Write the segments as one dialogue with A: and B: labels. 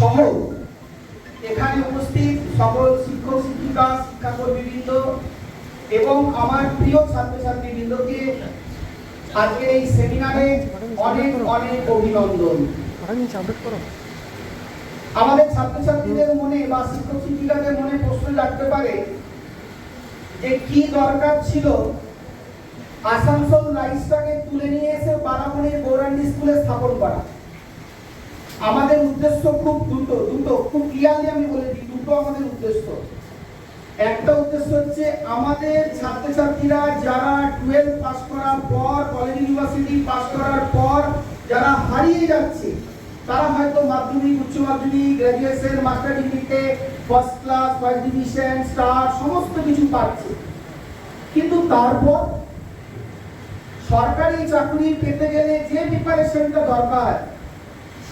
A: সহ এখানে উপস্থিত সকল শিক্ষক শিক্ষিকা শিক্ষাকর্মীবৃন্দ এবং আমার প্রিয় ছাত্রছাত্রীবৃন্দকে আজকে এই সেমিনারে অনেক অনেক অভিনন্দন। আমাদের ছাত্রছাত্রীদের মনে বা শিক্ষক শিক্ষিকাদের মনে প্রশ্ন জাগতে পারে যে কি দরকার ছিল আসানসোল রাইসটাকে তুলে নিয়ে এসে বারামণির গৌরাঙ্গী স্কুলে স্থাপন করা। আমাদের উদ্দেশ্য খুব দুটো খুব ক্লিয়ারলি আমি বলে দিই, দুটো আমাদের উদ্দেশ্য। একটা উদ্দেশ্য হচ্ছে আমাদের ছাত্রছাত্রীরা যারা 12 পাস করার পর, কলেজ ইউনিভার্সিটি পাস করার পর যারা হারিয়ে যাচ্ছে, তারা হয়তো মাধ্যমিক, উচ্চ মাধ্যমিক, গ্র্যাজুয়েশন, মাস্টার ডিগ্রিতে first class, first division, star সমস্ত কিছু পাচ্ছে, কিন্তু তারপর সরকারি চাকরি পেতে গেলে যে প্রিপারেশনটা দরকার,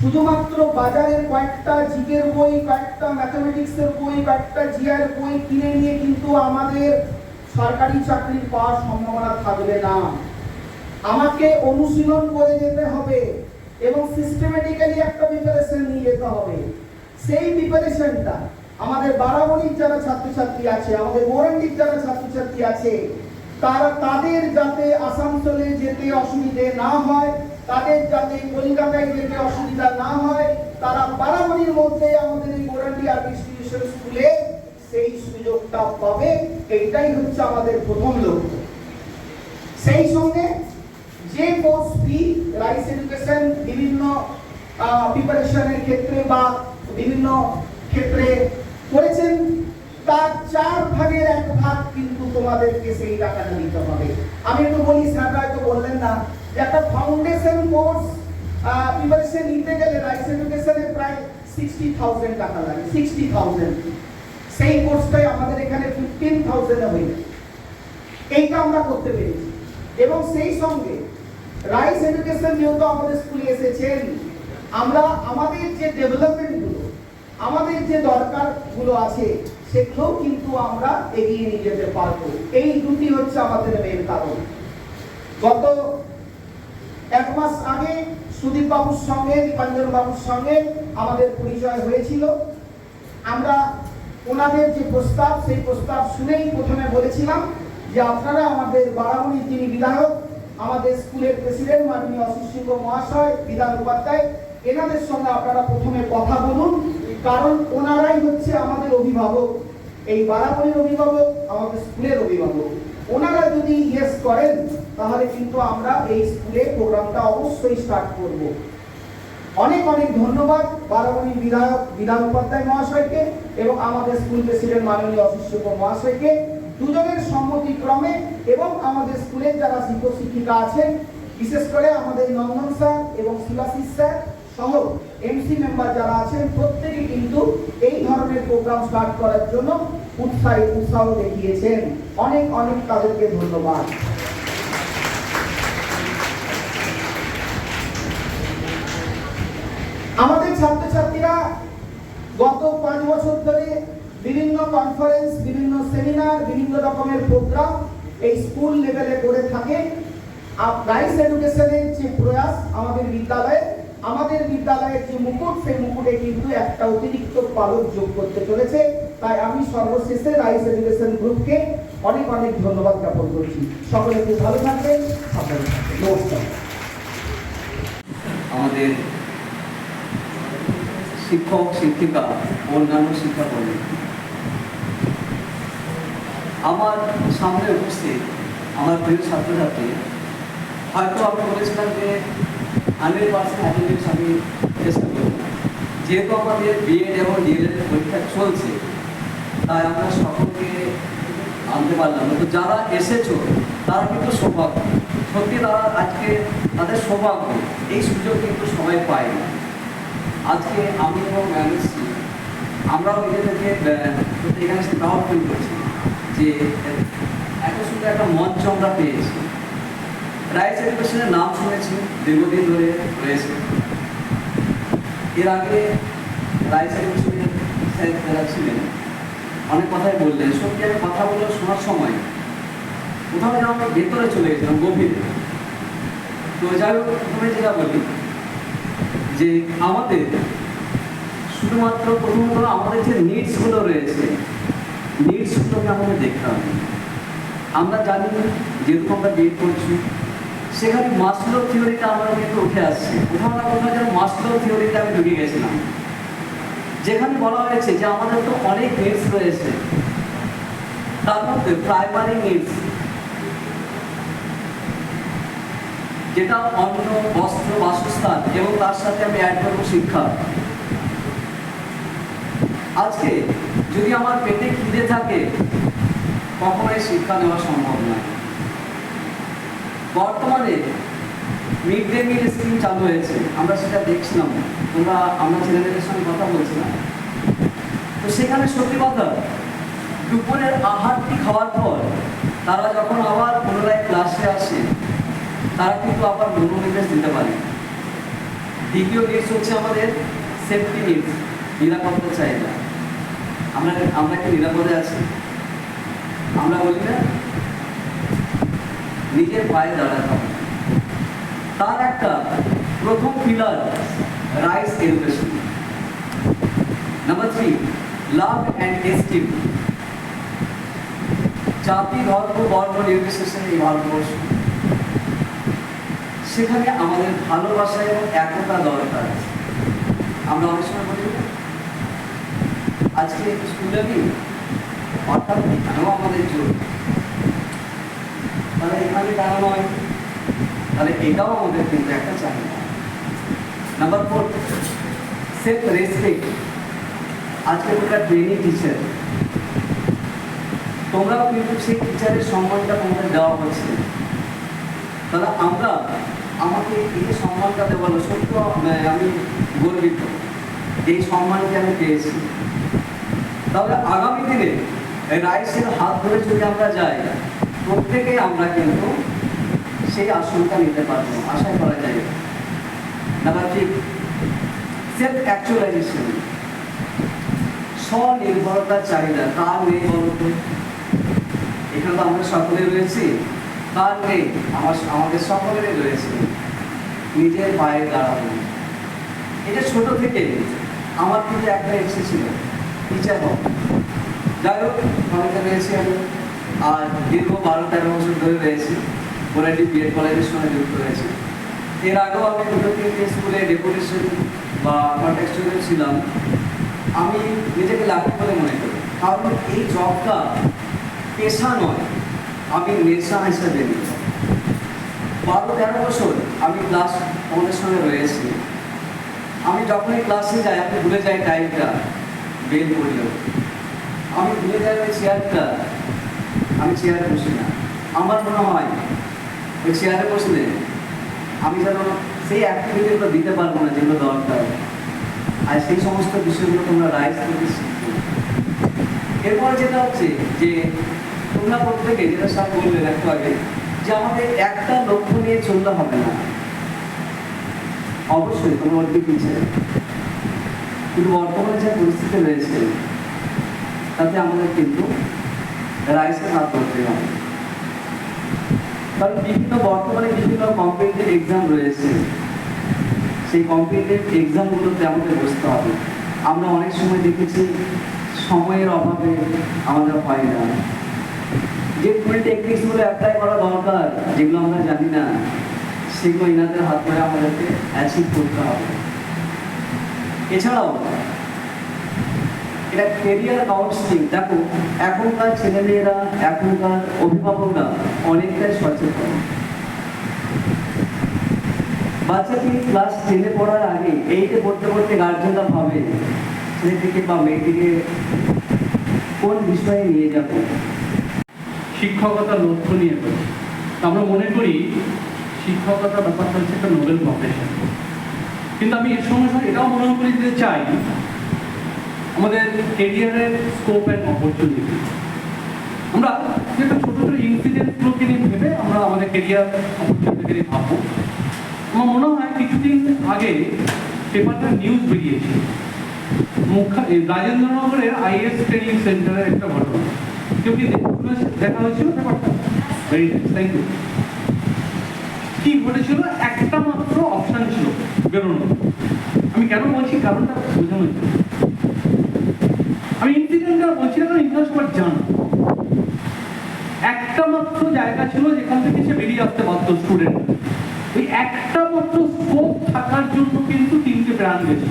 A: শুধুমাত্র বাজারের কয়েকটা জিকের বই, কয়েকটা ম্যাথমেটিক্সের বই, কয়েকটা জিআর বই কিনে নিয়ে কিন্তু আমাদের সরকারি চাকরি পাওয়ার সম্ভাবনা থাকবে না। আমাকে অনুশীলন করে যেতে হবে এবং সিস্টেমেটিক্যালি একটা প্রিপারেশন নিয়ে যেতে হবে। সেই প্রিপারেশনটা আমাদের বারামণির যারা ছাত্রছাত্রী আছে, আমাদের গৌরাঙ্গীর যারা ছাত্রছাত্রী আছে, তাদের যাতে আসানসোলে যেতে অসুবিধে না হয়, তাদের যাতে কলকাতায় যেতে অসুবিধা না হয়, তারা বারামণির মধ্যে আমাদের এই গৌরাঙ্গী আর্ট স্কুলে সেই সুযোগটা পাবে। এইটাই হচ্ছে আমাদের প্রথম লক্ষ্য। সেই সঙ্গে যে কোর্স ফি রাইস এডুকেশন বিভিন্ন প্রিপারেশনের ক্ষেত্রে বা বিভিন্ন ক্ষেত্রে করেছেন, তার 4 ভাগের 1 ভাগ কিন্তু তোমাদেরকে সেই টাকাটা দিতে হবে। আমি একটু বলি, স্যাররা হয়তো বললেন না যে একটা ফাউন্ডেশন কোর্স প্রিপারেশন নিতে গেলে রাইস এডুকেশনে প্রায় 60,000 টাকা লাগে, 60,000। সেই কোর্সটাই আমাদের এখানে 15,000 এ হয়ে যায়। এইটা আমরা করতে পেরেছি। এবং সেই সঙ্গে রাইস এডুকেশন যেহেতু আমাদের স্কুলে এসেছেন, আমরা আমাদের যে ডেভেলপমেন্টগুলো, আমাদের যে দরকারগুলো আছে, সেগুলো কিন্তু আমরা এগিয়ে নিয়ে যেতে পারবো। এই দুটি হচ্ছে আমাদের মেন কারণ। গত 1 মাস আগে সুদীপ বাবুর সঙ্গে, দীপাঞ্জন বাবুর সঙ্গে আমাদের পরিচয় হয়েছিল। আমরা ওনাদের যে প্রস্তাব, সেই প্রস্তাব শুনেই প্রথমে বলেছিলাম যে আপনারা আমাদের বারামণির যিনি বিধায়ক, আমাদের স্কুলের প্রেসিডেন্ট মাননীয় অশিস সিংহ মহাশয়, বিধান উপাধ্যায়, এনাদের সঙ্গে আপনারা প্রথমে কথা বলুন, কারণ ওনারাই হচ্ছে আমাদের অভিভাবক, এই বারামণির অভিভাবক, আমাদের স্কুলের অভিভাবক। ওনারা যদি ইয়েস করেন তাহলে কিন্তু আমরা এই স্কুলে প্রোগ্রামটা অবশ্যই স্টার্ট করব। অনেক অনেক ধন্যবাদ বারামণির বিধায়ক বিধান উপাধ্যায় মহাশয়কে এবং আমাদের স্কুল প্রেসিডেন্ট মাননীয় অশিস সিংহ মহাশয়কে, দুজনের সম্মতিক্রমে এবং আমাদের স্কুলের যারা শিক্ষক শিক্ষিকা আছেন, বিশেষ করে আমাদের নন্দন স্যার এবং শিলাশিস স্যার সহ এমসি মেম্বার যারা আছেন, প্রত্যেকে কিন্তু এই ধরনের প্রোগ্রাম স্টার্ট করার জন্য উৎসাহ দেখিয়েছেন। অনেক অনেক তাদেরকে ধন্যবাদ। আমাদের ছাত্রছাত্রীরা গত 5 বছর ধরে বিভিন্ন কনফারেন্স, বিভিন্ন সেমিনার, বিভিন্ন রকমের প্রোগ্রাম এই স্কুল লেভেলে করে থাকে। রাইস এডুকেশনের যে প্রয়াস আমাদের বিদ্যালয়ের যে মুকুট, সেই মুকুটে কিন্তু একটা অতিরিক্ত পালক যোগ করতে চলেছে। তাই আমি সর্বশেষে রাইস এডুকেশন গ্রুপকে অনেক অনেক ধন্যবাদ জ্ঞাপন করছি। সকলে খুব ভালো থাকবেন। নমস্কার।
B: আমাদের শিক্ষক শিক্ষিকা, অন্যান্য শিক্ষাকর্মী, আমার সামনে উপস্থিত আমার প্রিয় ছাত্রছাত্রী, হয়তো আমি বলেছিলাম যে 100% অ্যাটেন্ডেন্স আমি চেষ্টা করব। যেহেতু আমাদের বিএড এবং ডিএলএড পরীক্ষা চলছে, তাই আমরা সকলকে আনতে পারলাম না। তো যারা এসেছো তারা কিন্তু সৌভাগ্য, সত্যি তারা আজকে তাদের সৌভাগ্য, এই সুযোগ কিন্তু সবাই পায় না। আজকে আমি এবং ম্যানেজছি, আমরাও নিজেদেরকে এখানে প্রাউড ফিল করছি যে এত সুন্দর একটা মঞ্চ আমরা পেয়েছি। রাইস এডুকেশনের নাম শুনেছি, দীর্ঘদিন ধরে রয়েছে। এর আগে রাইস এডুকেশনের স্যার যারা ছিলেন অনেক কথাই বললেন। সত্যি আমি কথাগুলো শোনার সময় কোথাও যেন আমরা ভেতরে চলে গেছিলাম, গভীরে। তো যাই হোক, প্রথমে যেটা বলি যে আমাদের শুধুমাত্র প্রথমত আমাদের যে নিডসগুলো রয়েছে, নিডসগুলোকে আমাদের দেখতে হবে। আমরা জানি, যেহেতু আমরা বিএড করছি, সেখানে মাসলো থিওরিটা আমরা কিন্তু উঠে আসছে। কোথাও না কোথাও যেন মাসলো থিওরিতে আমি ঢুকে গেছিলাম, যেখানে বলা হয়েছে যে আমাদের তো অনেক নিডস রয়েছে, তার মধ্যে প্রাইমারি নিডস, যেটা অন্ন, বস্ত্র, বাসস্থান এবং তার সাথে আমি অ্যাড করবো শিক্ষা। আজকে যদি আমার পেটে খিদে থাকে, কখনোই শিক্ষা নেওয়া সম্ভব নয়। বর্তমানে মিড ডে মিল স্কিম চালু হয়েছে, আমরা সেটা দেখছিলাম, আমরা ছেলেমেয়েদের সঙ্গে কথা বলছিলাম। তো সেখানে সত্যি কথা, দুপুরের আহারটি খাওয়ার পর তারা যখন আবার পুনরায় ক্লাসে আসে, তারা কিন্তু আবার মনোনিবেশ দিতে পারে। দ্বিতীয় নিডস হচ্ছে আমাদের সেফটি নিডস, নিরাপত্তা চাহিদা। আমরা কি নিরাপদে আছি? আমরা বলি না, নিজের পায়ে দাঁড়াতে হবে। তার একটা প্রথম pillar rice education. Number 3, love and esteem. জাতি, ধর্ম, বর্ণ নির্বিশেষে এই ভারতবর্ষ, সেখানে আমাদের ভালোবাসা এবং একতা দরকার। আমরা অনেক সময় বলি আজকে স্কুলে নেই, অর্থাৎ এখানেও আমাদের জোর, তাহলে এখানে কেন নয়? তাহলে এটাও আমাদের কিন্তু একটা চাহিদা। Number 4, self respect. আজকে তোমরা ট্রেনিং টিচার, তোমরাও কিন্তু সেই টিচারের সম্মানটা তোমাদের দেওয়া হচ্ছে। তাহলে আমাকে এই যে সম্মানটা দেওয়া হলো, সত্য আমি গর্বিত এই সম্মানকে আমি পেয়েছি। তাহলে আগামী দিনে রাইসের হাত ধরে যদি আমরা যাই, প্রত্যেকেই আমরা কিন্তু সেই আসনটা নিতে পারবো, আশা করা যায়। Number 3, self actualisation. স্বনির্ভরতার চাহিদা। কার নেই বলতো? এখানে তো আমরা সকলে রয়েছি, কার নেই? আমাদের সকলেরই রয়েছে। নিজের পায়ে দাঁড়াবো, এটা ছোট থেকে আমার কিন্তু একটা ইচ্ছে ছিল, টিচার হব। যাই হোক, অনেকে রয়েছি আমি, আর দীর্ঘ 12-13 বছর ধরে রয়েছি কোরাটি বিএড কলেজের সঙ্গে যুক্ত রয়েছে। এর আগেও আমি 2-3টে স্কুলে ডেপুটেশন বা কন্ট্যাক্ট ছিলাম। আমি নিজেকে লাকি বলে মনে করি, কারণ এই জবটা পেশা নয়, আমি নেশা হিসেবে নিই। 12-13 বছর আমি ক্লাস তোমাদের সঙ্গে রয়েছি। আমি যখনই ক্লাসে যাই, আমি ভুলে যাই টাইমটা, বেল পড়লেও আমি ভুলে যাই ওই চেয়ারটা, আমি চেয়ারে বসি না। আমার মনে হয় ওই চেয়ারে বসলে আমি যেন সেই অ্যাক্টিভিটিগুলো দিতে পারবো না যেগুলো দরকার। আর সেই সমস্ত বিষয়গুলো তোমরা রাইস থেকে শিখবে। এরপরে যেটা হচ্ছে যে তোমরা প্রত্যেকে, যেটা সব বললেন একটু আগে, যে আমাদের একটা লক্ষ্য নিয়ে চলতে হবে না। অবশ্যই তোমরা অনেক পিছিয়ে, কিন্তু বর্তমানে যে পরিস্থিতি রয়েছে তাতে আমাদের কিন্তু রাইসের হাত ধরতে হবে। কারণ বর্তমানে বিভিন্ন কম্পিটিটিভ এক্সাম রয়েছে, সেই কম্পিটিটিভ এক্সামগুলোতে আমাদের বসতে হবে। আমরা অনেক সময় দেখেছি সময়ের অভাবে আমরা পাই না। যে ফুল টেকনিক্সগুলো অ্যাপ্লাই করা দরকার, যেগুলো আমরা জানি না, সেগুলো এনাদের হাত ধরে আমাদেরকে অ্যাচিভ করতে হবে। এছাড়াও এটা কেরিয়ার কাউন্সিলিং। দেখো এখনকার ছেলেমেয়েরা, এখনকার অভিভাবকরা অনেকটাই সচেতন। বাচ্চাটি ক্লাস 10-এ পড়ার আগে 8-এ পড়তে পড়তে গার্জেনরা ভাবে ছেলেটিকে বা মেয়েটিকে কোন বিষয়ে নিয়ে যাব।
C: শিক্ষকতার লক্ষ্য নিয়ে বলি, আমরা মনে করি শিক্ষকতার ব্যাপারটা হচ্ছে একটা নোবেল প্রফেশন, কিন্তু আমি এর সঙ্গে সঙ্গে এটাও মনে করি যে চাই আমাদের কেরিয়ারের স্কোপ অ্যান্ড অপরচুনিটি। আমরা যেটা ছোটো ছোটো ইনসিডেন্টগুলোকে নিয়ে ভেবে আমরা আমাদের কেরিয়ার অপরচুনিটিকে নিয়ে ভাববো। আমার মনে হয় কিছুদিন আগে পেপারটা নিউজ বেরিয়েছে রাজেন্দ্রনগরের আইএস ট্রেনিং সেন্টারের একটা ঘটনা। কেউ কি দেখা হয়েছিল ব্যাপারটা? Very nice, thank you. কি ঘটেছিল? একটা মাত্র অপশন ছিল বেরোনো। আমি কেন বলছি কারণটা বোঝানো হচ্ছে, আমি ইনসিডেন্টটা বলছি না, কারণ ইতিহাস সবার জানো। একটা মাত্র জায়গা ছিল যেখান থেকে সে বেরিয়ে আসতে পারতো স্টুডেন্ট। ওই একটা মাত্র স্কোপ থাকার জন্য কিন্তু 3টে প্রাণ গেছে।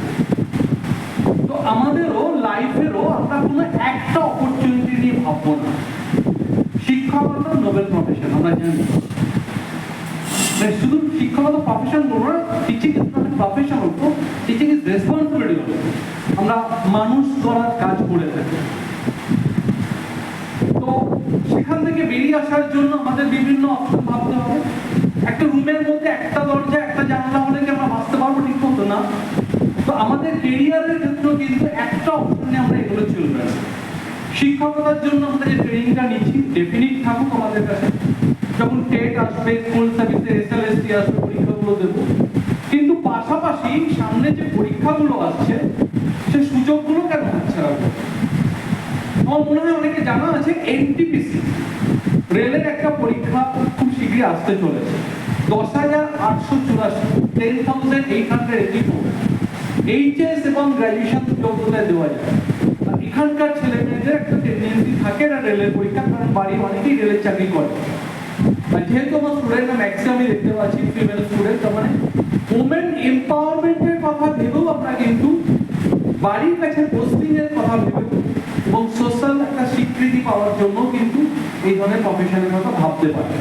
C: তো আমাদেরও লাইফেরও আমরা কোনো একটা অপরচুনিটি নিয়ে ভাববো না। শিক্ষকতা নোবেল প্রফেশন, আমরা জানি। শুধু শিক্ষকতা প্রফেশন বলবো না, টিচিং ইজ নট প্রফেশন, হতো টিচিং ইজ রেসপন্সিবিলিটি। হলো আমরা মানুষ গড়ার কাজ করে থাকি। তো সেখান থেকে বেরিয়ে আসার জন্য আমাদের বিভিন্ন অপশন ভাবতে হবে। একটা রুমের মধ্যে একটা দরজা একটা জানলা হলে কি আমরা বাঁচতে পারবো? ঠিক মতো না। তো আমাদের কেরিয়ারের ক্ষেত্রেও কিন্তু একটা অপশন নিয়ে আমরা এগুলো চলবে না। শিক্ষকতার জন্য আমরা যে ট্রেনিংটা নিচ্ছি ডেফিনিট থাকুক আমাদের কাছে। যখন টেট আসবে, স্কুল সার্ভিসে এসএলএসটি আসবে, পরীক্ষাগুলো দেবো। কিন্তু পাশাপাশি সামনে যে পরীক্ষাগুলো আসছে সে সুযোগগুলো কেন হচ্ছে রাখবো? আমার মনে হয় অনেকে জানা আছে এনটিপিসি রেলের একটা পরীক্ষা খুব শীঘ্রই আসতে চলেছে। 10,884 10,884 এইচএস এবং গ্রাজুয়েশন যোগ্যতায় দেওয়া যায়। আর এখানকার ছেলে মেয়েদের একটা টেন্ডেন্সি থাকে না রেলের পরীক্ষা, কারণ বাড়ির অনেকেই রেলের চাকরি করে। আর যেহেতু আমার স্টুডেন্ট ম্যাক্সিমামই দেখতে পাচ্ছি ফিমেল স্টুডেন্ট, তার মানে ওমেন এম্পাওয়ারমেন্টের কথা ভেবেও আমরা কিন্তু বাড়ির কাছে পোস্টিং এর কথা ভেবে এবং সোশ্যাল একটা স্বীকৃতি পাওয়ার জন্য কিন্তু এই ধরনের প্রফেশনের কথা ভাবতে পারে।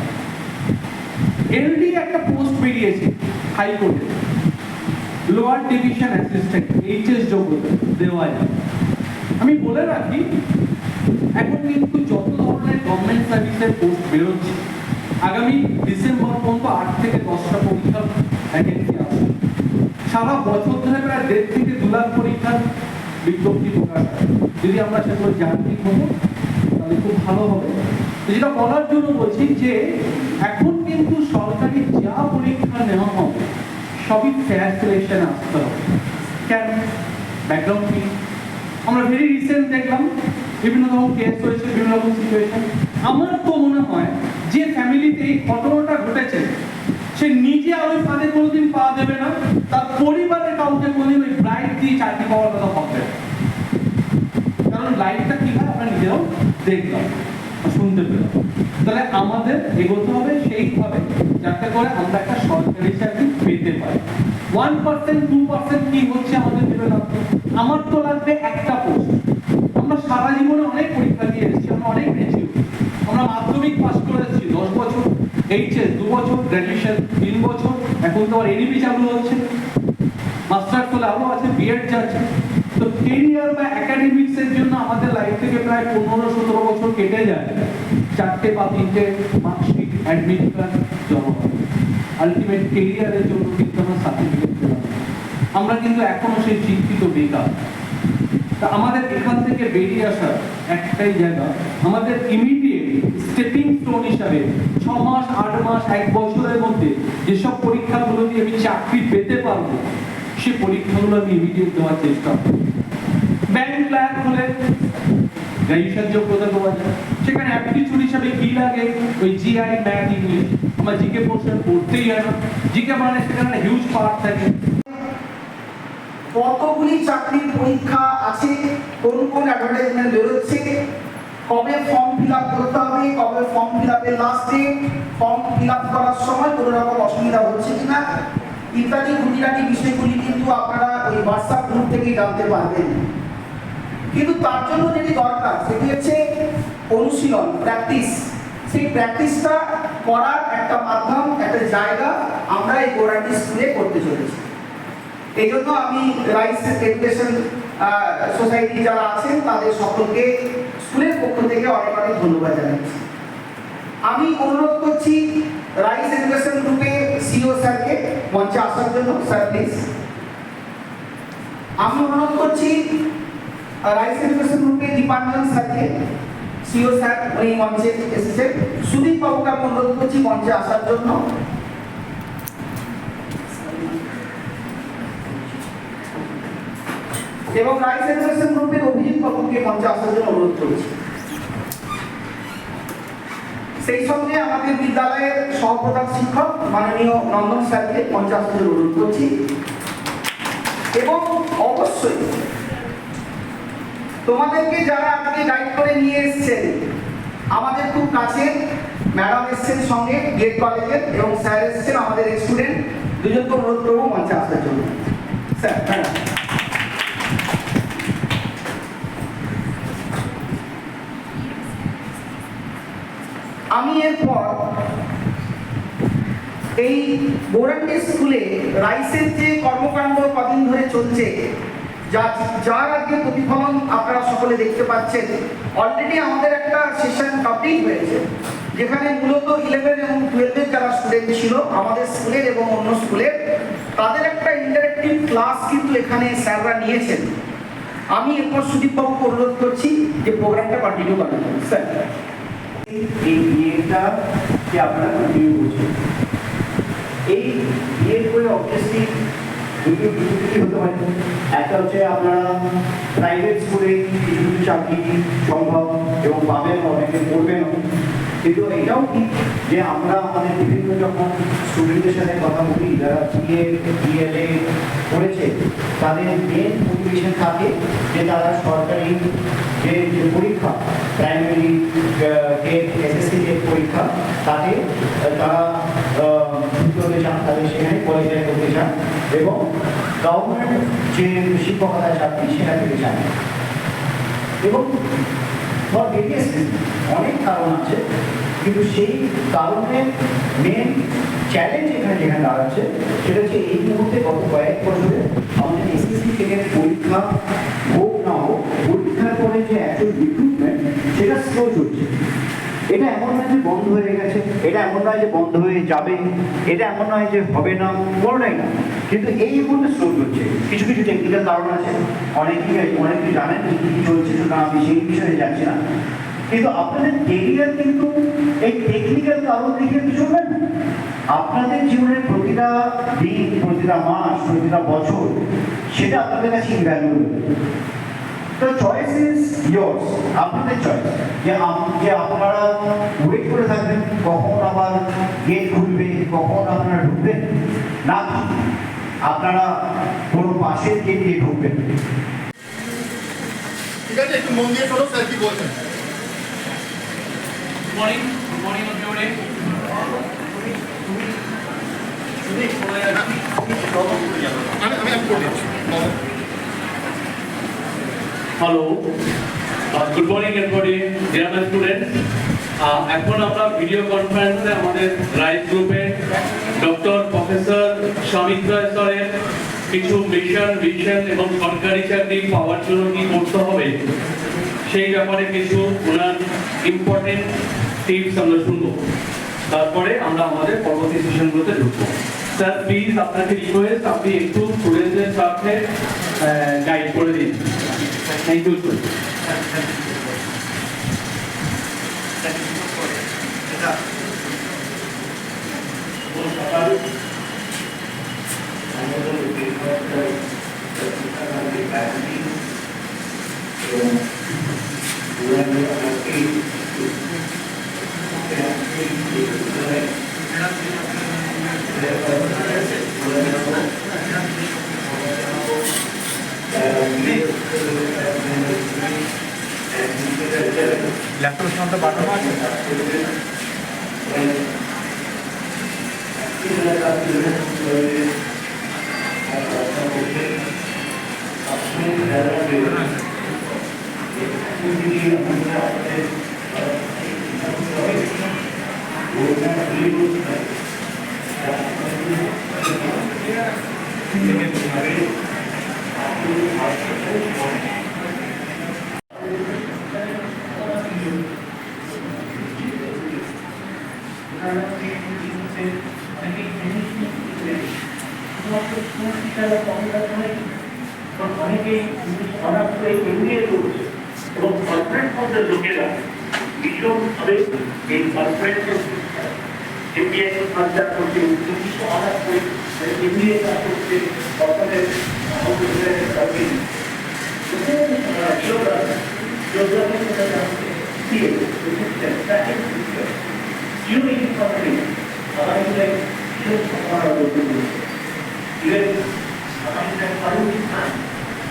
C: এলডি একটা পোস্ট বেরিয়েছে হাইকোর্টে, লোয়ার ডিভিশন অ্যাসিস্ট্যান্ট, এইচএস যোগ্যতা দেওয়া যায়। আমি বলে রাখি এখন কিন্তু যত ধরনের গভর্নমেন্ট সার্ভিসের পোস্ট বেরোচ্ছে, আগামী ডিসেম্বর পর্যন্ত 8 থেকে 10টা পরীক্ষার ভ্যাকেন্সি আছে। সারা বছর ধরে প্রায় 1.5 থেকে 2 লাখ পরীক্ষার বিজ্ঞপ্তি প্রকাশ হয়। যদি আমরা সেগুলো যান্ত্রিক হবো তাহলে খুব ভালো হবে। যেটা বলার জন্য বলছি যে এখন কিন্তু সরকারি যা পরীক্ষা নেওয়া হবে সবই ফেয়ার সিলেকশনে আসতে হবে। কেন? ব্যাকগ্রাউন্ড কি? আমরা ভেরি রিসেন্ট দেখলাম বিভিন্ন রকম কেস হয়েছে, বিভিন্ন রকম সিচুয়েশন। আমার তো মনে হয় যে ফ্যামিলিতে এই ঘটনাটা ঘটেছে সে নিজে আর ওই ফাঁদে কোনোদিন পা দেবে না, তার পরিবারের কাউকে কোনোদিন ওই ব্রাইট দিয়ে চাকরি পাওয়ার কথা ভাববে। কারণ লাইফটা কি হয় আমরা নিজেরাও দেখলাম, শুনতে পেলাম। তাহলে আমাদের এগোতে হবে সেইভাবে যাতে করে আমরা একটা সরকারি চাকরি পেতে পারি। 1% 2% কি হচ্ছে আমাদের ভেবে লাগবে। আমার তো লাগবে একটা পোস্ট। আমরা সারা জীবনে অনেক পরীক্ষা দিয়ে এসেছি, আমরা অনেক পেয়েছি। আমরা মাধ্যমিক পাস করে এসেছি 10 বছর, এইচএস 2 বছর, গ্র্যাজুয়েশন 3 বছর, এখন তো আর এনইপি চালু হচ্ছে, মাস্টার্স তো আরও আছে, বিএড যাচ্ছে। তো কেরিয়ার বা একাডেমিক্স এর জন্য আমাদের লাইফ থেকে প্রায় 15-17 বছর কেটে যায় 4টে বা 3টে মার্কশিট, অ্যাডমিট কার্ড জমা হয়। আলটিমেট কেরিয়ারের জন্য কিন্তু আমরা সার্টিফিকেট পেলাম। আমরা কিন্তু এখনো সেই শিক্ষিত বেকার। তা আমাদের এখান থেকে বেরিয়ে আসার একটাই জায়গা, আমাদের ইমিডিয়েট স্টেপিং স্টোন হিসাবে 6 মাস, 8 মাস, 1 বছরের মধ্যে যেসব পরীক্ষাগুলো দিয়ে আমি চাকরি পেতে পারবো সে পরীক্ষাগুলো আমি ইমিডিয়েট দেওয়ার চেষ্টা করব। ব্যাংক ক্লার্ক হলে গ্র্যাজুয়েশন যোগ্যতা দেওয়া যায়, সেখানে অ্যাপটিটিউড হিসাবে কি লাগে? ওই জিআই, ম্যাথ, ইংলিশ। আমার জিকে পোর্শন পড়তেই হয় না, জিকে মানে সেখানে হিউজ পার্ট থাকে।
A: কতগুলি চাকরির পরীক্ষা আছে, কোন কোন অ্যাডভার্টাইজমেন্ট বেরোচ্ছে, কবে ফর্ম ফিল আপ করতে হবে, কবে ফর্ম ফিল আপের last date, form fill up করার সময় কোনো রকম অসুবিধা হচ্ছে কিনা ইত্যাদি খুঁটিনাটি বিষয়গুলি কিন্তু আপনারা ওই হোয়াটসঅ্যাপ গ্রুপ থেকেই জানতে পারবেন। কিন্তু তার জন্য যেটি দরকার সেটি হচ্ছে অনুশীলন, প্র্যাকটিস। সেই প্র্যাকটিসটা করার একটা মাধ্যম, একটা জায়গা আমরা এই গোরাটি স্কুলে করতে চলেছি। এই জন্য আমি রাইস এডুকেশন সোসাইটি যারা আছেন তাদের সকলকে স্কুলের পক্ষ থেকে অনেক অনেক ধন্যবাদ জানাচ্ছি। আমি অনুরোধ করছি রাইস এডুকেশন গ্রুপের সিও স্যারকে মঞ্চে আসার জন্য। Sir please. আমি অনুরোধ করছি রাইস এডুকেশন গ্রুপের দীপাঞ্জন স্যারকে, সিও স্যার উনি মঞ্চে এসেছেন। সুদীপ বাবুকে আমি অনুরোধ করছি মঞ্চে আসার জন্য। এবং রাইস এডুকেশন গ্রুপের অভিজিৎ বাবুকে মঞ্চে আসার জন্য অনুরোধ করছি। সেই সঙ্গে আমাদের বিদ্যালয়ের সহপ্রধান শিক্ষক মাননীয় নন্দন স্যারকে মঞ্চে আসার জন্য অনুরোধ করছি। এবং অবশ্যই তোমাদেরকে যারা আজকে গাইড করে নিয়ে এসেছেন, আমাদের খুব কাছে ম্যাডাম এসেছেন সঙ্গে গেট কলেজের, এবং স্যার এসেছেন আমাদের স্টুডেন্ট, দুজনকে অনুরোধ করবো মঞ্চে আসার জন্য। Sir madam. আমি এরপর এই বোরান্ডি স্কুলে রাইসের যে কর্মকাণ্ড কদিন ধরে চলছে, যার আজকে প্রতিফলন আপনারা সকলে দেখতে পাচ্ছেন। অলরেডি আমাদের একটা সেশন কমপ্লিট হয়েছে, যেখানে মূলত 11 এবং 12 যারা স্টুডেন্ট ছিল আমাদের স্কুলের এবং অন্য স্কুলের, তাদের একটা ইন্টারেক্টিভ ক্লাস কিন্তু এখানে স্যাররা নিয়েছেন। আমি এরপর সুদীপবাবুকে অনুরোধ করছি যে প্রোগ্রামটা কন্টিনিউ করার জন্য। স্যার,
D: এই বিয়েটা কি আপনারা কন্টিনিউ করছেন? এই বিয়ের করে অবভিয়াসলি দুটো হতে পারে। একটা হচ্ছে আপনারা প্রাইভেট স্কুলে কিছু কিছু চাকরি সম্ভব এবং পাবেন, অনেকে করবেন। কিন্তু এটাও ঠিক যে আমরা আমাদের বিভিন্ন যখন স্টুডেন্টদের সাথে কথা বলি যারা বিএলএ করেছে, তাদের মেন মোটিভেশন থাকে যে তারা সরকারি যে পরীক্ষা, প্রাইমারি এসএসসি যে পরীক্ষা, তাতে তারা হতে চান, তাদের সেখানে কোয়ালিফাই করতে চান এবং গভর্নমেন্ট যে শিক্ষকতা চাকরি সেটা পেতে চান। এবং অনেক কারণ আছে, কিন্তু সেই কারণের মেন চ্যালেঞ্জ এখানে যেখানে দাঁড়াচ্ছে সেটা হচ্ছে এই মুহূর্তে গত কয়েক বছরে আমাদের এসএসসি থেকে পরীক্ষা হোক না হোক, পরীক্ষার পরে যে অ্যাকচুয়াল রিক্রুটমেন্ট সেটা স্লো চলছে। এটা এমন নয় যে বন্ধ হয়ে গেছে, এটা এমন নয় যে বন্ধ হয়ে যাবে, এটা এমন নয় যে হবে না, কোনোটাই না। কিন্তু এই মুহূর্তে স্লো চলছে। কিছু কিছু টেকনিক্যাল কারণ আছে, অনেকে জানেন কি চলছে, সুতরাং আমি সেই বিষয়ে যাচ্ছি না। কিন্তু আপনাদের কেরিয়ার কিন্তু এই টেকনিক্যাল কারণ দেখে কিছু চলবে না। আপনাদের জীবনের প্রতিটা দিন, প্রতিটা মাস, প্রতিটা বছর সেটা আপনাদের কাছে invaluable. The choice is yours, আপনাদের চয়েস। যে আপনারা ওয়েট করে থাকবেন কখন আবার গেট খুলবে, কখন আপনারা ঢুকবেন, না আপনারা কোনো পাশের গেট দিয়ে ঢুকবেন।
E: ঠিক আছে, একটু মন দিয়ে শোনো স্যার কি বলছেন।
C: Good morning everybody.
E: আমি করে দিচ্ছি।
F: Hello, good morning everybody, dear my students. এখন আমরা ভিডিও কনফারেন্সে আমাদের রাইস গ্রুপের ডক্টর প্রফেসর সৌমিত্র স্যারের কিছু মিশন, ভিশন এবং সরকারি চাকরি পাওয়ার জন্য কি করতে হবে সেই ব্যাপারে কিছু ওনার ইম্পর্টেন্ট টিপস আমরা শুনবো। তারপরে আমরা আমাদের পরবর্তী সেশনগুলোতে ঢুকবো। স্যার প্লিজ আপনাকে রিকোয়েস্ট, আপনি একটু স্টুডেন্টদের সাথে গাইড করে দিন। Thank you sir.
C: ল্যাপটপের সামনে বাটন আছে।
G: অনেকেই অনার্স এমবিএ করছে এবং কর্পোরেট মধ্যে লোকেরা ভীষণভাবে এই কর্পোরেট এমবিএ খরচা করছে কিছু অনার্স এমবিএ করছে corporate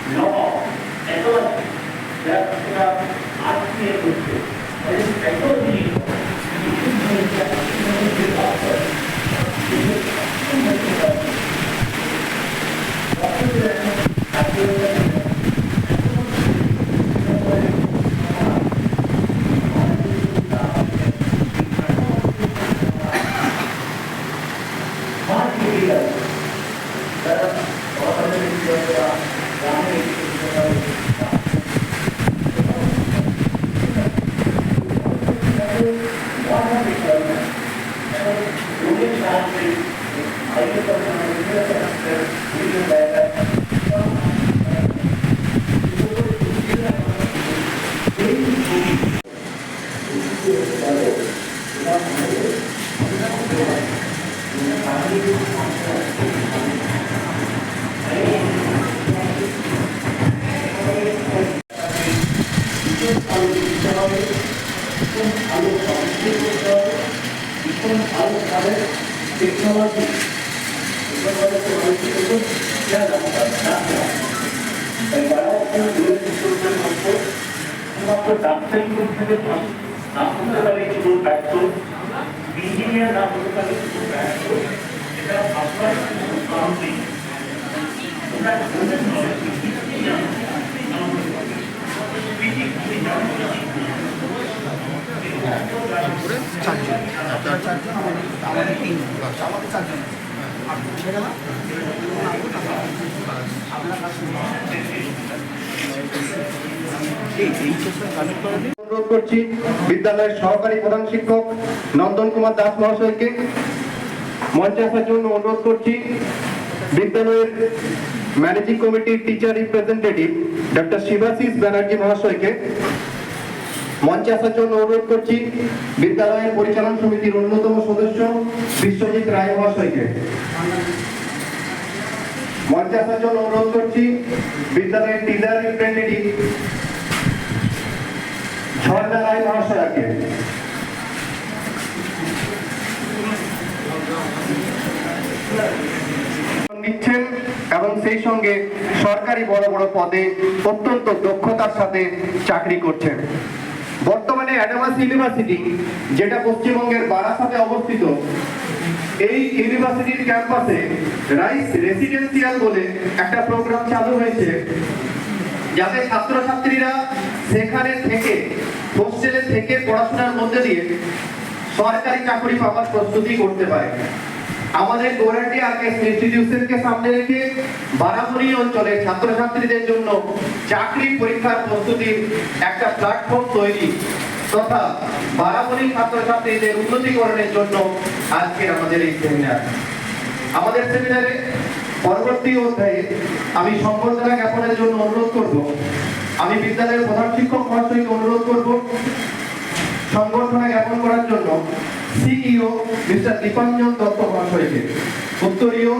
G: law, ecology, that art করছে ecology ডাক্তারি থেকে না হতে পারে কিছু ব্যর্থ, ইঞ্জিনিয়ার না হতে পারে কিছু ব্যর্থ, এটা আপনার কারণ নেই।
H: অনুরোধ করছি বিদ্যালয়ের সহকারী প্রধান শিক্ষক নন্দন কুমার দাস মহাশয়কে মঞ্চে আসার জন্য অনুরোধ করছি। বিদ্যালয়ের ম্যানেজিং কমিটির teacher representative doctor Shibashis Banerjee মহাশয়কে মঞ্চে আসার জন্য অনুরোধ করছি। বিদ্যালয়ের পরিচালন সমিতির অন্যতম সদস্য বিশ্বজিৎ রায় মহাশয়কে মঞ্চে আসার জন্য অনুরোধ করছি। বিদ্যালয়ের টিচার রিপ্রেজেন্টেটিভ ঝর্ণা রায় মহাশয়কে নিচ্ছেন এবং সেই সঙ্গে সরকারি বড় বড় পদে অত্যন্ত দক্ষতার সাথে চাকরি করছেন। বর্তমানে অ্যাডামাস ইউনিভার্সিটি, যেটা পশ্চিমবঙ্গের বারাসাতে অবস্থিত, এই ইউনিভার্সিটির ক্যাম্পাসে রাইস রেসিডেন্সিয়াল বলে একটা প্রোগ্রাম চালু হয়েছে, যাতে ছাত্রছাত্রীরা সেখানে থেকে হোস্টেলে থেকে পড়াশোনার মধ্যে দিয়ে সরকারি চাকরি পাওয়ার প্রস্তুতি করতে পারে। আমাদের গৌরাটি আর্কেস ইনস্টিটিউশনকে সামনে রেখে বারাবণী অঞ্চলের ছাত্রছাত্রীদের জন্য চাকরি পরীক্ষার প্রস্তুতির একটা প্ল্যাটফর্ম তৈরি তথা বারাবণী ছাত্রছাত্রীদের উন্নতিকরণের জন্য আজকের আমাদের এই সেমিনার। আমাদের সেমিনারে পরবর্তী অধ্যায়ে আমি সম্বর্ধনা জ্ঞাপনের জন্য অনুরোধ করব। আমি বিদ্যালয়ের প্রধান শিক্ষক মহাশয়কে অনুরোধ করব সংবর্ধনা জ্ঞাপন করার জন্য সিইও মিস্টার দীপাঞ্জন দত্ত মহাশয়কে উত্তরীয়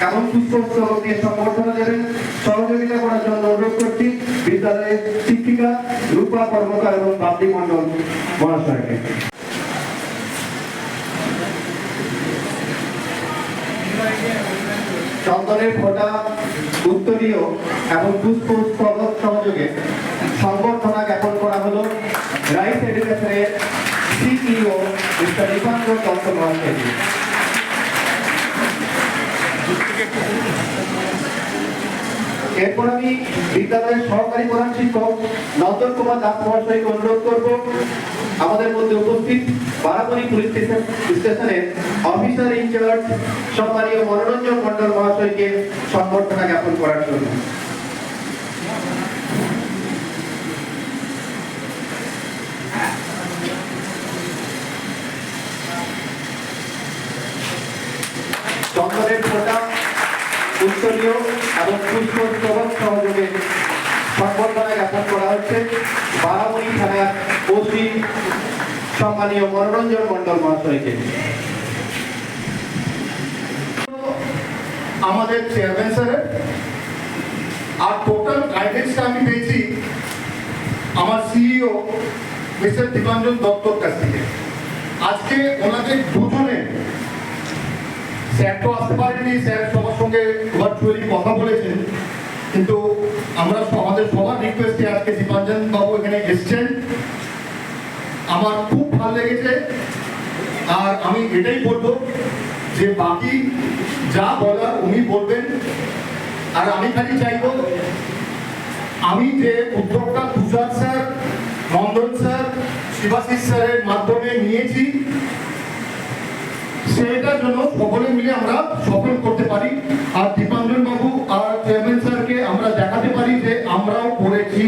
H: এবং পুষ্পস্তবক দিয়ে সংবর্ধনা দেবেন। সহযোগিতা করার জন্য অনুরোধ করছি বিদ্যালয়ের শিক্ষিকা রূপা কর্মকার এবং বাপি মণ্ডল মহাশয়কে। চন্দনের ফোঁটা, উত্তরীয় এবং পুষ্পস্তবক সহযোগে সংবর্ধনা জ্ঞাপন করা হলো রাইস এডুকেশনের সিইও মিস্টার দীপাঞ্জন দত্ত মহাশয়কে। এরপর আমি বিদ্যালয়ের সহকারী প্রধান শিক্ষক নন্দন কুমার দাস মহাশয়কে অনুরোধ করব আমাদের মধ্যে উপস্থিত বারাবণী পুলিশ স্টেশনের অফিসার ইনচার্জ সম্মানীয় মনোরঞ্জন মণ্ডল মহাশয়কে সম্বর্ধনা জ্ঞাপন করার জন্য। চন্দনের ফোঁটা, উত্তরীয় এবং পুষ্পস্তবক সহযোগে সম্বর্ধনা জ্ঞাপন করা হচ্ছে বারাবণী থানার ওসি সম্মানীয় মনোরঞ্জন মণ্ডল মহাশয়কে।
E: আমাদের চেয়ারম্যান স্যারের আর টোটাল গাইডেন্সটা আমি পেয়েছি আমার সিইও মিস্টার দীপাঞ্জন দত্তর কাছ থেকে। আজকে ওনাদের দুজনে, স্যার তো আসতে পারেনি, স্যার সবার সঙ্গে ভার্চুয়ালি কথা বলেছেন, কিন্তু আমরা আমাদের সবার রিকোয়েস্টে আজকে দীপাঞ্জন বাবু এখানে এসছেন। আমার খুব ভালো লেগেছে। আর আমি এটাই বলবো যে বাকি যা বলার উনি বলবেন। আর আমি খালি চাইবো, আমি যে উদ্যোগটা তুষার স্যার, নন্দন স্যার, শিবাশিস স্যারের মাধ্যমে নিয়েছি, সেটার জন্য সকলে মিলে আমরা সফল করতে পারি। আর দীপাঞ্জন বাবু আর চেয়ারম্যান স্যারকে আমরা দেখাতে পারি যে আমরাও করেছি।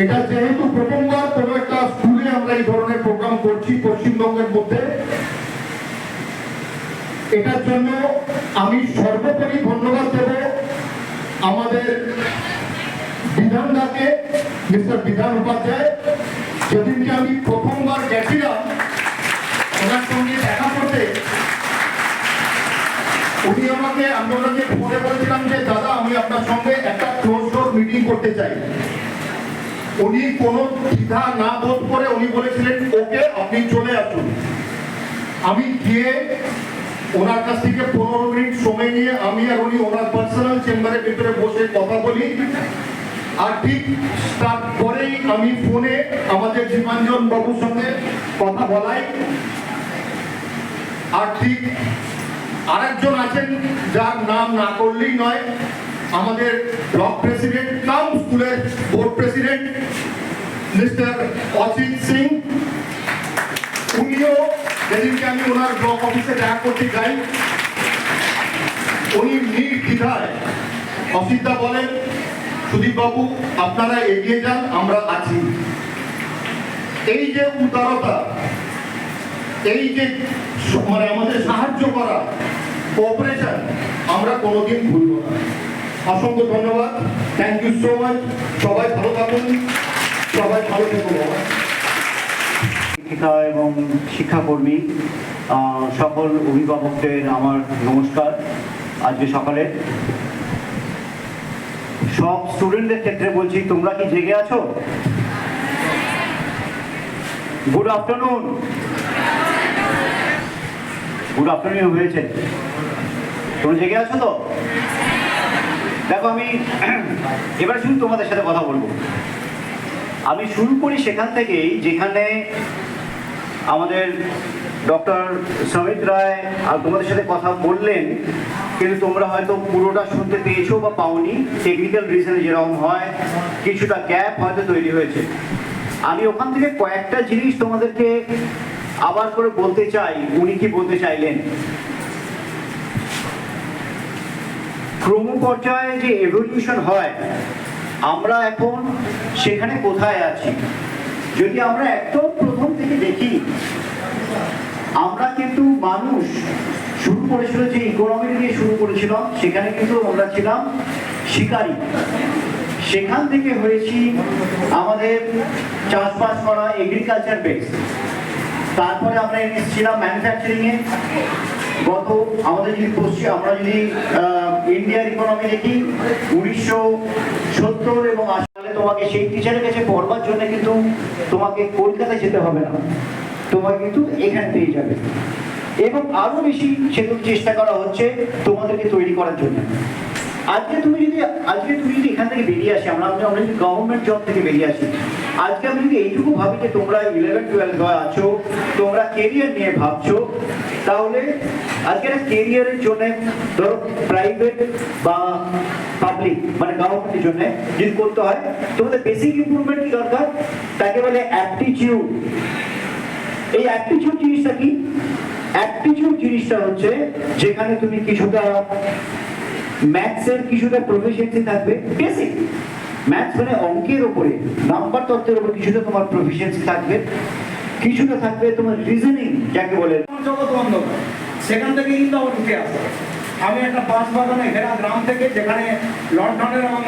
E: এটা যেহেতু প্রথমবার কোনো একটা স্কুলে আমরা এই ধরনের প্রোগ্রাম করছি পশ্চিমবঙ্গের মধ্যে, এটার জন্য আমি সর্বোপরি ধন্যবাদ দেব আমাদের বিধানদাকে, মিস্টার বিধান উপাধ্যায়। যেদিনকে আমি প্রথমবার গেছিলাম ওনার সঙ্গে দেখা করতে, উনি আমাকে, আমি ওনাকে ফোনে বলেছিলাম যে দাদা আমি আপনার সঙ্গে একটা ক্লোজ ডোর মিটিং করতে চাই। উনি কোনো দ্বিধা না বোধ করে উনি বলেছিলেন ওকে আপনি চলে আসুন। আমি গিয়ে ওনার কাছ থেকে 15 মিনিট সময় নিয়ে আমি আর উনি ওনার পার্সোনাল চেম্বারের ভিতরে বসে কথা বলি। আর ঠিক তারপরেই আমি ফোনে আমাদের দীপাঞ্জন বাবুর সঙ্গে কথা বলাই। আর ঠিক আরেকজন আছেন যার নাম না করলেই নয়, আমাদের ব্লক প্রেসিডেন্ট কাম স্কুলের board president mister Ajit Singh. উনিও যেদিনকে আমি ওনার ব্লক অফিসে দেখা করতে যাই, উনি নির্দ্বিধায় অসিতদা বলেন সুদীপ বাবু আপনারা এগিয়ে যান, আমরা আছি। এই যে উদারতা, এই যে মানে আমাদের সাহায্য করা, কোঅপারেশন, আমরা কোনোদিন ভুলব না। অসংখ্য ধন্যবাদ, থ্যাংক ইউ সো মাচ। সবাই ভালো থাকুন, সবাই ভালো থাকুন।
D: শিক্ষিকা এবং শিক্ষাকর্মী সকল অভিভাবকদের আমার নমস্কার। আজকে সকালে সব স্টুডেন্টদের ক্ষেত্রে বলছি, তোমরা কি জেগে আছো? Good afternoon. গুড আফটারনুন হয়েছে, তোমরা জেগে আছো তো? দেখো আমি এবার শুধু তোমাদের সাথে কথা বলবো। আমি শুরু করি সেখান থেকেই যেখানে আমাদের ডক্টর সমিত রায় আর তোমাদের সাথে কথা বললেন, কিন্তু তোমরা হয়তো পুরোটা শুনতে পেয়েছো বা পাওনি। টেকনিক্যাল রিজনে যেরকম হয় কিছুটা গ্যাপ হয়তো তৈরি হয়েছে। আমি ওখান থেকে কয়েকটা জিনিস তোমাদেরকে আবার করে বলতে চাই। উনি কি বলতে চাইলেন, ক্রম পর্যায়ে যে এভলিউশন হয়, আমরা এখন সেখানে কোথায় আছি? যদি আমরা একদম প্রথম থেকে দেখি, আমরা কিন্তু মানুষ শুরু করেছিল যে ইকোনমি দিয়ে শুরু করেছিলাম, সেখানে কিন্তু আমরা ছিলাম শিকারী। সেখান থেকে হয়েছি আমাদের চাষবাস করা, এগ্রিকালচার বেস। তারপরে আমরা এসেছিলাম ম্যানুফ্যাকচারিংয়ে। গত আমাদের যদি আমরা যদি ইন্ডিয়ার ইকোনমি দেখি 1970 এবং 80 সালে, তোমাকে সেই টিচারের কাছে পড়বার জন্য কিন্তু তোমাকে কলকাতায় যেতে হবে না, তোমাকে কিন্তু এখানে পেয়ে যাবে। এবং আরো বেশি সেগুলো চেষ্টা করা হচ্ছে তোমাদেরকে তৈরি করার জন্য। আজকে তুমি যদি এখান থেকে বেরিয়ে আসি, আমরা যদি গভর্নমেন্ট জব থেকে বেরিয়ে আসি, আজকে আমি যদি এইটুকু ভাবি যে তোমরা 11-12 আছো, তোমরা কেরিয়ার নিয়ে ভাবছো, তাহলে আজকে একটা কেরিয়ারের জন্য ধরো প্রাইভেট বা পাবলিক মানে গভর্নমেন্টের জন্য যদি করতে হয় তোমাদের বেসিক ইমপ্রুভমেন্ট কি দরকার, তাকে বলে অ্যাপটিটিউড। এই অ্যাপটিটিউড জিনিসটা কি? অ্যাপটিটিউড জিনিসটা হচ্ছে যেখানে তুমি কিছুটা ম্যাথসের কিছুটা প্রফিসিয়েন্সি থাকবে, বেসিক ম্যাথস মানে অঙ্কের উপরে নাম্বার তত্ত্বের উপর কিছুটা তোমার প্রফিসিয়েন্সি থাকবে, কিছুটা থাকবে তোমার রিজনিং যাকে বলে।
A: জগৎ অন্ধকার, সেখান থেকে কিন্তু আমার উঠে আসে। আমি একটা বাঁশ বাগানে ঘেরা গ্রাম থেকে, যেখানে লন্ডনের এবং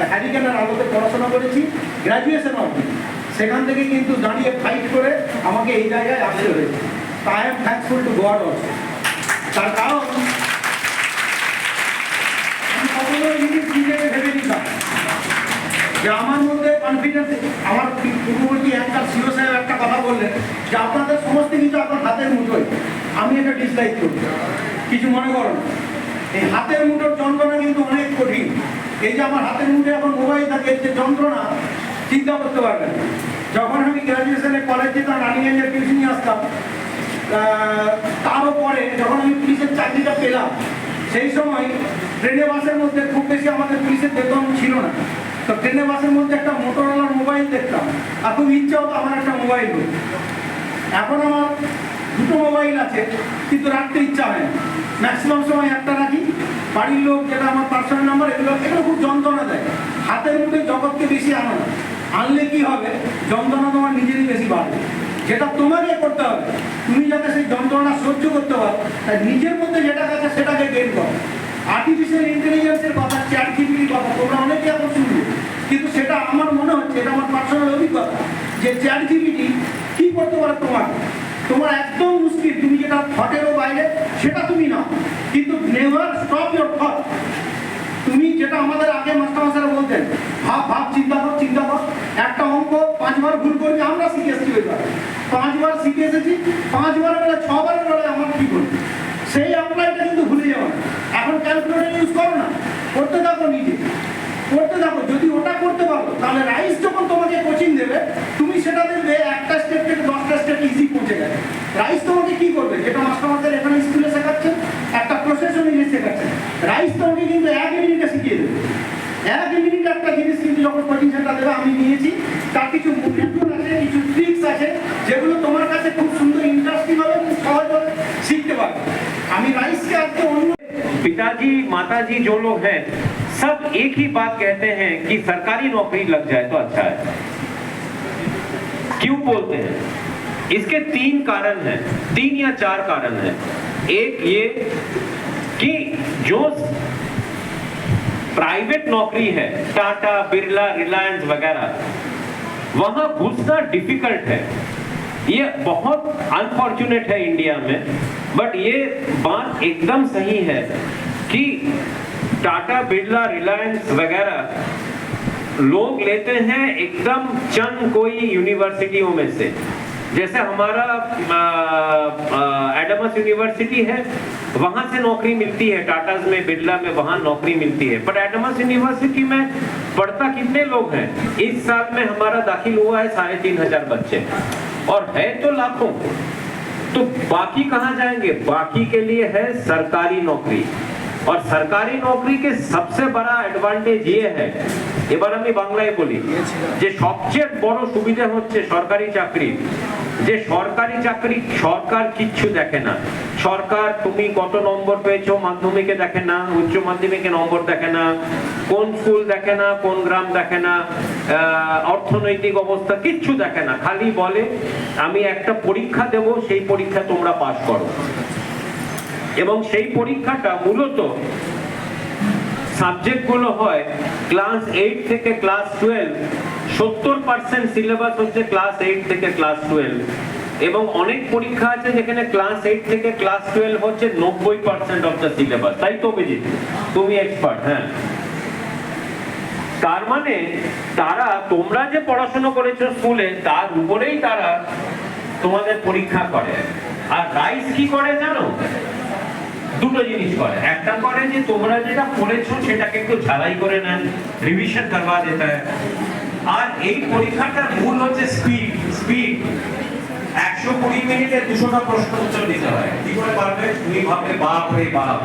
A: হ্যারিকেনের আলোতে পড়াশোনা করেছি গ্র্যাজুয়েশন অবধি, সেখান থেকে কিন্তু দাঁড়িয়ে ফাইট করে আমাকে এই জায়গায় আসতে হয়েছে। I am thankful to god also. তার কারণ আমি কখনো জিনিস নিজেকে ভেবে নিতাম যে আমার মধ্যে কনফিডেন্স। আমার পূর্ববর্তী একটা সিও সাহেব একটা কথা বললেন যে আপনাদের সমস্ত কিছু আপনার হাতের মুঠোয়। আমি এটা ডিসলাইক করি, কিছু মনে করো না। এই হাতের মুঠোর যন্ত্রণা কিন্তু অনেক কঠিন। এই যে আমার হাতের মুঠে এখন মোবাইল থাকে, যে যন্ত্রণা চিন্তা করতে পারবেন। যখন আমি গ্র্যাজুয়েশনে কলেজ যেতাম, রানিগঞ্জের টিউশনি আসতাম, তারও পরে যখন আমি পুলিশের চাকরিটা পেলাম, সেই সময় ট্রেনে বাসের মধ্যে খুব বেশি আমাদের পুলিশের বেতন ছিল না। তো ট্রেনে বাসের মধ্যে একটা মোটরওয়ালার মোবাইল দেখতাম, আর খুব ইচ্ছা হতো আমার একটা মোবাইল হোক। এখন আমার দুটো মোবাইল আছে, কিন্তু রাখতে ইচ্ছা হয় না। ম্যাক্সিমাম সময় একটা রাখি। বাড়ির লোক, যেটা আমার পার্সোনাল নাম্বার, এগুলো খুব যন্ত্রণা দেয়। হাতের মুঠে জগৎকে বেশি আনো না, আনলে কি হবে, যন্ত্রণা তোমার নিজেরই বেশি বাড়বে। যেটা তোমাকে করতে হবে, তুমি যাতে সেই যন্ত্রণা সহ্য করতে পারো, তাই নিজের মধ্যে যেটা আছে সেটাকে গেইন করো। আর্টিফিশিয়াল ইন্টেলিজেন্সের কথা, চ্যাট জিপিটির কথা তোমরা অনেকে এখন শুনবে, কিন্তু সেটা আমার মনে হচ্ছে, এটা আমার পার্সোনাল অভিজ্ঞতা, যে চ্যাট জিপিটি কি করতে পারে তোমাকে। তোমার একদম মুশকিল, তুমি যেটা থটেরও বাইরে সেটা তুমি নাও, কিন্তু নেভার স্টপ ইউর থট। তুমি যেটা আমাদের আগে মাস্টারমশাইরা বলতেন, ভাব চিন্তা কর। একটা অঙ্ক 5 বার ভুল করবি, আমরা শিখে এসেছি ওই বার 5 বার শিখে এসেছি, 5 বারের বেলা 6 বারের বেলায় আমার কি করবি, সেই অ্যাপ্লাইটা কিন্তু ভুলে যাও না। এখন ক্যালকুলেটর ইউজ করো না, করতে থাকো, নিজে করতে থাকো। যদি ওটা করতে পারো, তাহলে রাইস যখন তোমাকে কোচিং দেবে, তুমি সেটা দেখবে একটা স্টেপ থেকে 10টা স্টেপ ইজি পৌঁছে গেছে। রাইস তোমাকে কি করবে, যেটা মাস্টারমাস্টার এখানে স্কুলে শেখাচ্ছেন, একটা প্রসেসও নিজে শেখাচ্ছেন, রাইস তোমাকে কিন্তু 1 মিনিটে শিখিয়ে দেবে। 1 মিনিট একটা জিনিস কিন্তু যখন কোচিং সেন্টার দেবে, আমি নিয়েছি, তার কিছু মেথড আছে, কিছু ট্রিক্স আছে, যেগুলো তোমার কাছে খুব সুন্দর, ইন্টারেস্টিং হবে এবং সহজভাবে শিখতে পারবে। আমি রাইসকে আজকে অন্য
I: पिताजी माताजी जो लोग हैं सब एक ही बात कहते हैं कि सरकारी नौकरी लग जाए तो अच्छा है। क्यों बोलते हैं? इसके 3 कारण हैं, 3 या 4 कारण हैं। एक ये कि जो प्राइवेट नौकरी है, टाटा, बिरला, रिलायंस वगैरह, वहां घुसना डिफिकल्ट है। ये बहुत अनफॉर्चुनेट है इंडिया में, बट ये बात एकदम सही है कि टाटा, बिरला, रिलायंस वगैरह लोग लेते हैं एकदम चंद कोई यूनिवर्सिटियों में से। जैसे हमारा एडमस यूनिवर्सिटी है, वहां से नौकरी मिलती है, टाटाज में, बिरला में, वहां नौकरी मिलती है। पर एडमस यूनिवर्सिटी में पढ़ता कितने लोग हैं? इस साल में हमारा दाखिल हुआ है 3,500 बच्चे, और है तो लाखों। तो बाकी कहां जाएंगे? बाकी के लिए है सरकारी नौकरी। और सरकारी नौकरी के सबसे बड़ा एडवांटेज ये है, এবার আমি বাংলায় বলি, যে সবচেয়ে বড় সুবিধা হচ্ছে সরকারি চাকরি। যে সরকারি চাকরি সরকার কিচ্ছু দেখে না। সরকার তুমি কত নম্বর পেয়েছো মাধ্যমিকে দেখে না, উচ্চ মাধ্যমিকে নম্বর দেখে না, কোন স্কুল দেখে না, কোন গ্রাম দেখে না, অর্থনৈতিক অবস্থা কিচ্ছু দেখে না। খালি বলে আমি একটা পরীক্ষা দেব, সেই পরীক্ষা তোমরা পাস করো। এবং সেই পরীক্ষাটা মূলত সাবজেক্টগুলো হয় ক্লাস 8 থেকে ক্লাস 12, 70% সিলেবাস হচ্ছে ক্লাস 8 থেকে ক্লাস 12। এবং অনেক পরীক্ষা আছে যেখানে ক্লাস 8 থেকে ক্লাস 12 হচ্ছে 90% অফ দ্য সিলেবাস। তাই তো অভিজিৎ, তুমি এক্সপার্ট। হ্যাঁ, তার মানে তারা তোমরা যে পড়াশোনা করেছো স্কুলে, তার উপরেই তারা তোমাদের পরীক্ষা করে। আর রাইস কি করে জানো? দুটো জিনিস করে। একটা করে যে তোমরা যেটা পড়েছো সেটাকে একটু ঝালাই করে নেন, রিভিশন করवा देता है। আর এই পরীক্ষাটার মূল হচ্ছে স্পিড। 120 মিনিটে 200টা প্রশ্ন উত্তর দিতে হয়, কি করে পারবে? তুমি ভাববে বাপ রে বাপ,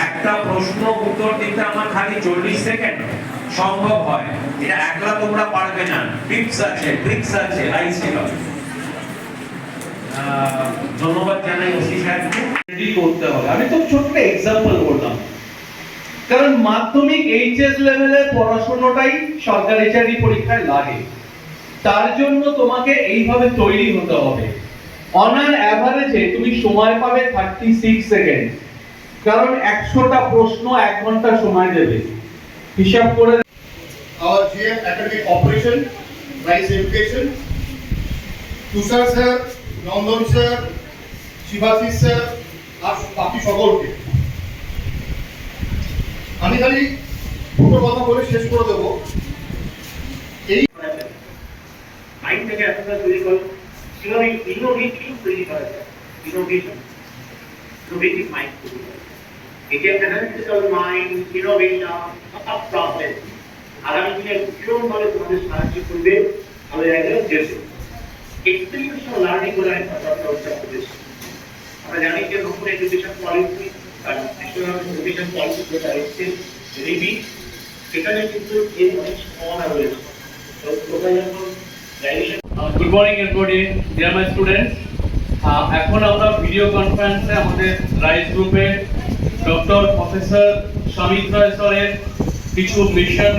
I: একটা প্রশ্ন উত্তর দিতে আমার খালি 40 সেকেন্ড সম্ভব হয়, এটা একলা তোমরা পারবে না, টিপস আছে, ট্রিক্স আছে, লাইস ছিল। ধন্যবাদ জানাই ওসি সাহেবকে।
C: রেডি করতে হবে। আমি তো ছোট্ট এক্সাম্পল বললাম, কারণ মাধ্যমিক এইচএস লেভেলের পড়াশোনাটাই সরকারি চাকরি পরীক্ষায় লাগে, তার জন্য তোমাকে এইভাবে তৈরি হতে হবে। অন অ্যান অ্যাভারেজে তুমি সময় পাবে 36 সেকেন্ড, কারণ 100টা প্রশ্ন 1 ঘন্টা সময় দেবে। হিসাব করে
E: our GM Academic Operation, Rice Education, Tushar sir, Nandan sir, Shibashis sir আর বাকি সকলকে আমি খালি দুটো কথা বলে শেষ করে দেবো।
G: মাইন্ড থেকে এতটা তৈরি করো, কিভাবে ইনোভেটিভ তৈরি করা যায়, ইনোভেটিভ মাইন্ড তৈরি করা। এটা অ্যানালিটিক্যাল মাইন্ড, ইনোভেশন, সব প্রবলেম আগামী দিনে ভীষণভাবে তোমাদের সাহায্য করবে ভালো জায়গায় যেতে। এক্সপেরিমেন্টাল লার্নিং বলে একটা কথা হচ্ছে আমাদের। আমরা জানি যে নতুন এডুকেশন পলিসি আর ন্যাশনাল এডুকেশন পলিসি যেটা এসছে রিভি, সেখানে কিন্তু এর অনেক সম্ভাবনা রয়েছে। তো তোমরা যখন graduation
F: good morning everybody, dear my students. এখন আমরা ভিডিও কনফারেন্সে আমাদের রাইস গ্রুপের ডক্টর প্রফেসর সমিত রায় স্যারের কিছু মিশন